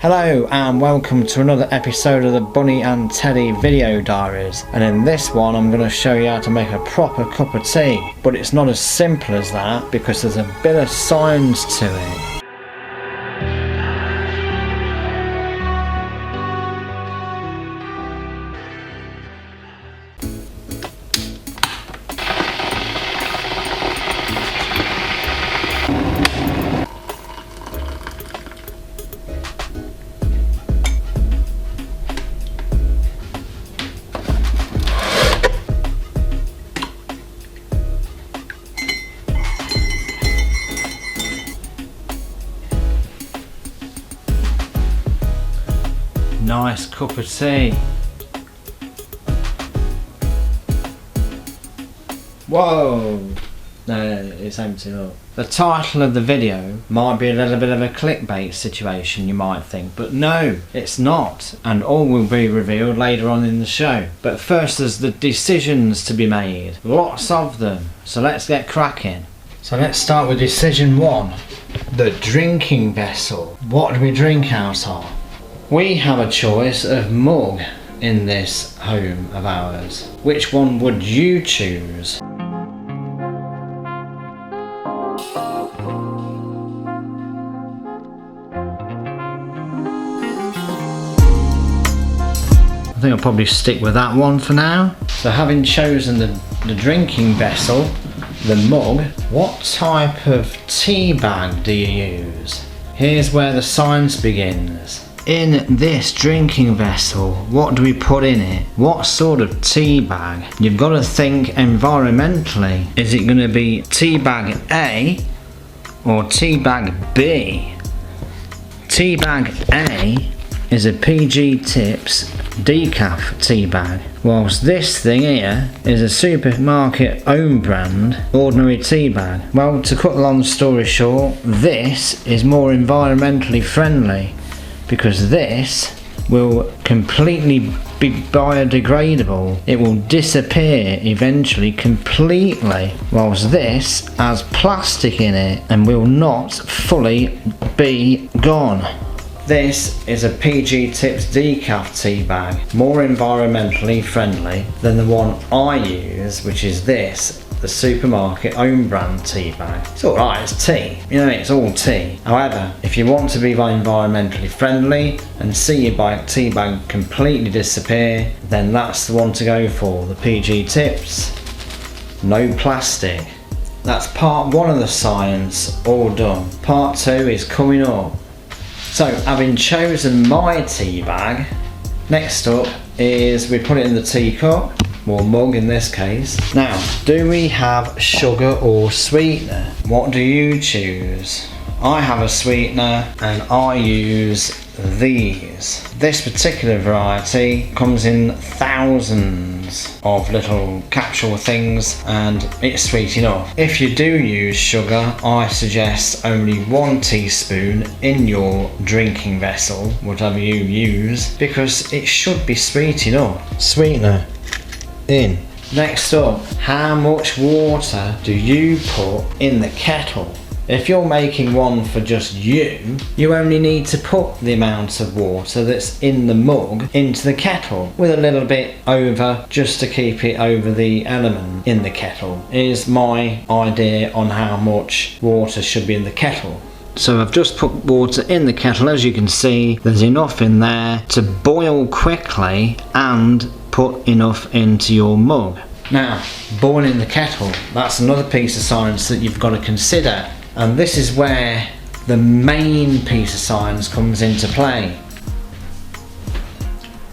Hello and welcome to another episode of the Bunny and Teddy video diaries, and in this one I'm going to show you how to make a proper cup of tea, but it's not as simple as that because there's a bit of science to it. Nice cup of tea. Whoa! No, it's empty up. The title of the video might be a little bit of a clickbait situation, you might think, but no, it's not, and all will be revealed later on in the show. But first there's the decisions to be made, lots of them, so let's get cracking. So let's start with decision 1, the drinking vessel. What do we drink out of? We have a choice of mug in this home of ours. Which one would you choose? I think I'll probably stick with that one for now. So having chosen the drinking vessel, the mug, what type of tea bag do you use? Here's where the science begins. In this drinking vessel, what do we put in it? What sort of tea bag? You've got to think environmentally. Is it going to be tea bag A or tea bag B? Tea bag A is a PG Tips decaf tea bag, whilst this thing here is a supermarket own brand ordinary tea bag. Well, to cut a long story short, this is more environmentally friendly, because this will completely be biodegradable. It will disappear eventually completely, whilst this has plastic in it and will not fully be gone. This is a PG Tips decaf tea bag, more environmentally friendly than the one I use, which is this, the supermarket own brand tea bag. It's alright, it's tea, you know, it's all tea. However, if you want to be environmentally friendly and see your tea bag completely disappear, then that's the one to go for, the PG Tips. No plastic. That's part 1 of the science, all done. Part 2 is coming up. So, having chosen my tea bag, next up is we put it in the teacup, or mug in this case. Now, do we have sugar or sweetener? What do you choose? I have a sweetener and I use these. This particular variety comes in thousands of little capsule things and it's sweet enough. If you do use sugar, I suggest only 1 teaspoon in your drinking vessel, whatever you use, because it should be sweet enough. Sweetener in. Next up, how much water do you put in the kettle? If you're making one for just you, you only need to put the amount of water that's in the mug into the kettle, with a little bit over, just to keep it over the element in the kettle, is my idea on how much water should be in the kettle. So I've just put water in the kettle. As you can see, there's enough in there to boil quickly and put enough into your mug. Now, boiling the kettle, that's another piece of science that you've got to consider. And this is where the main piece of science comes into play.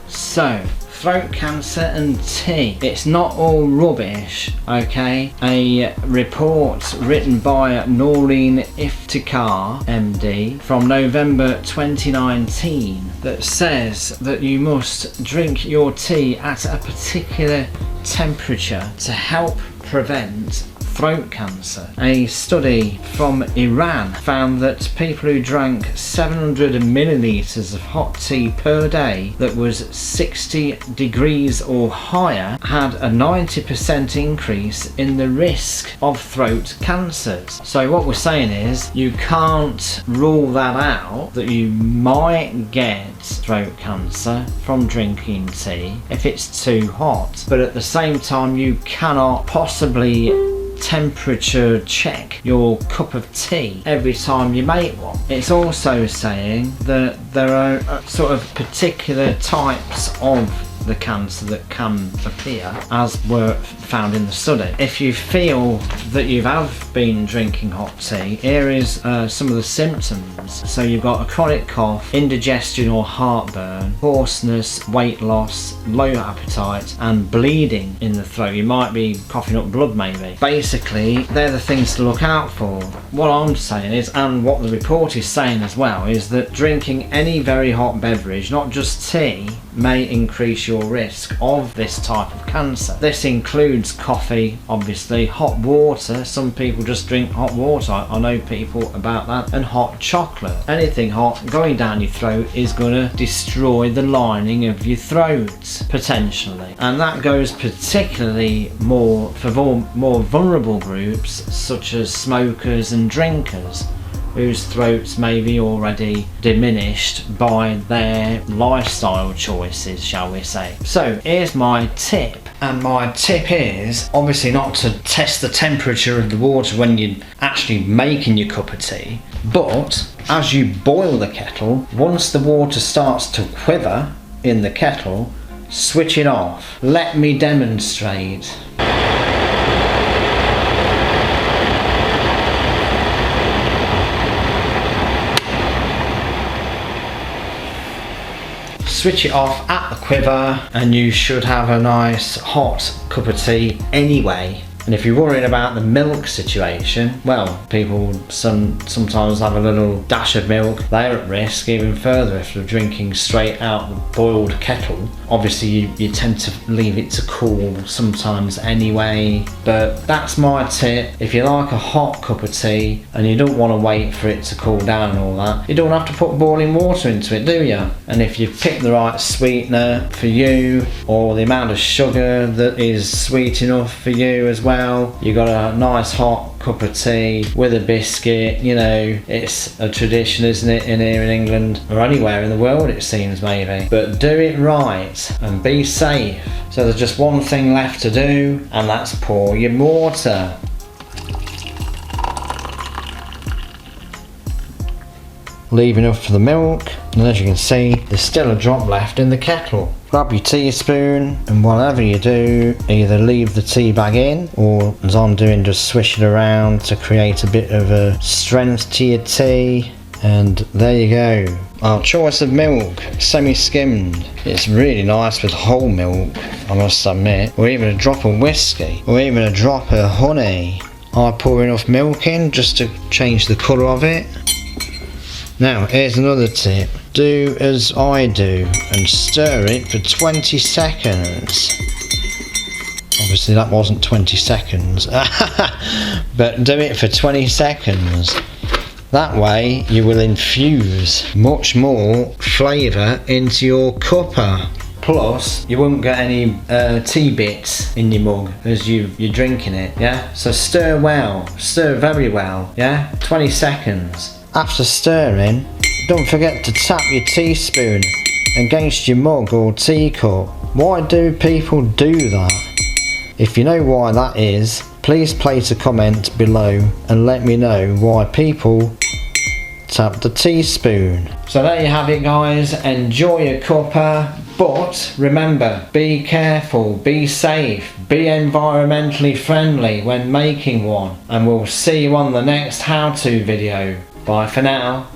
So, throat cancer and tea. It's not all rubbish, okay? A report written by Noreen Iftikhar, MD, from November 2019 that says that you must drink your tea at a particular temperature to help prevent throat cancer. A study from Iran found that people who drank 700 millilitres of hot tea per day that was 60 degrees or higher had a 90% increase in the risk of throat cancers. So what we're saying is you can't rule that out, that you might get throat cancer from drinking tea if it's too hot, but at the same time you cannot possibly temperature check your cup of tea every time you make one. It's also saying that there are sort of particular types of the cancer that can appear, as were found in the study. If you feel that you have been drinking hot tea, here is some of the symptoms. So you've got a chronic cough, indigestion or heartburn, hoarseness, weight loss, low appetite and bleeding in the throat. You might be coughing up blood maybe. Basically, they're the things to look out for. What I'm saying is, and what the report is saying as well, is that drinking any very hot beverage, not just tea, may increase your risk of this type of cancer. This includes coffee, obviously, hot water. Some people just drink hot water. I know people about that. And hot chocolate. Anything hot going down your throat is going to destroy the lining of your throat, potentially. And that goes particularly more for more vulnerable groups, such as smokers and drinkers, whose throats may be already diminished by their lifestyle choices, shall we say. So here's my tip. And my tip is obviously not to test the temperature of the water when you're actually making your cup of tea, but as you boil the kettle, once the water starts to quiver in the kettle, switch it off. Let me demonstrate. Switch it off at the quiver and you should have a nice hot cup of tea anyway. And if you're worrying about the milk situation, well, people sometimes have a little dash of milk. They're at risk even further if they're drinking straight out the boiled kettle. Obviously you tend to leave it to cool sometimes anyway, but that's my tip. If you like a hot cup of tea and you don't want to wait for it to cool down and all that, you don't have to put boiling water into it, do you? And if you pick the right sweetener for you, or the amount of sugar that is sweet enough for you as well, you got a nice hot cup of tea with a biscuit. You know, it's a tradition, isn't it, in here in England, or anywhere in the world it seems maybe. But do it right and be safe. So there's just one thing left to do, and that's pour your water. Leave enough for the milk, and as you can see, there's still a drop left in the kettle. Grab your teaspoon, and whatever you do, either leave the tea bag in, or as I'm doing, just swish it around to create a bit of a strength to your tea. And there you go. Our choice of milk, semi-skimmed. It's really nice with whole milk, I must admit, or even a drop of whiskey, or even a drop of honey. I pour enough milk in just to change the colour of it. Now here's another tip. Do as I do and stir it for 20 seconds. Obviously that wasn't 20 seconds, but do it for 20 seconds. That way you will infuse much more flavour into your cuppa. Plus, you won't get any tea bits in your mug as you're drinking it, yeah? So stir well, stir very well, yeah? 20 seconds. After stirring, don't forget to tap your teaspoon against your mug or teacup. Why do people do that? If you know why that is, please place a comment below and let me know why people tap the teaspoon. So there you have it, guys. Enjoy your cuppa, but remember, be careful, be safe, be environmentally friendly when making one, and we'll see you on the next how-to video. Bye for now.